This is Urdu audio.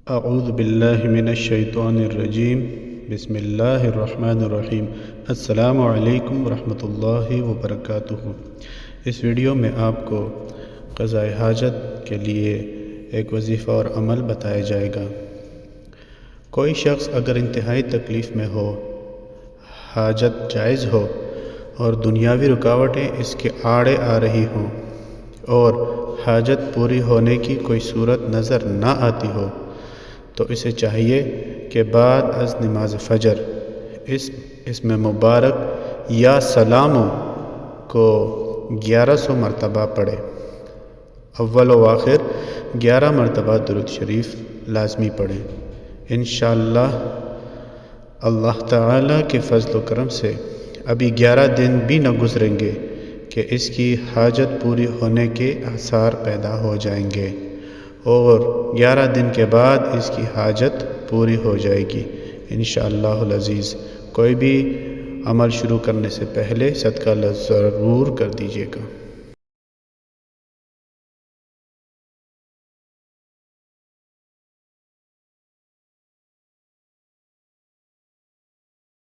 اعوذ باللہ من الشیطان الرجیم بسم اللہ الرحمن الرحیم۔ السلام علیکم ورحمۃ اللہ وبرکاتہ۔ اس ویڈیو میں آپ کو قضاء حاجت کے لیے ایک وظیفہ اور عمل بتایا جائے گا۔ کوئی شخص اگر انتہائی تکلیف میں ہو، حاجت جائز ہو اور دنیاوی رکاوٹیں اس کے آڑے آ رہی ہوں اور حاجت پوری ہونے کی کوئی صورت نظر نہ آتی ہو، تو اسے چاہیے کہ بعد از نماز فجر اس میں مبارک یا سلاموں کو 1100 مرتبہ پڑھے۔ اول و آخر 11 مرتبہ درود شریف لازمی پڑھیں۔ انشاءاللہ اللہ تعالیٰ کے فضل و کرم سے ابھی 11 دن بھی نہ گزریں گے کہ اس کی حاجت پوری ہونے کے آثار پیدا ہو جائیں گے، اور 11 دن کے بعد اس کی حاجت پوری ہو جائے گی انشاءاللہ العزیز۔ کوئی بھی عمل شروع کرنے سے پہلے صدقہ ضرور کر دیجیے گا۔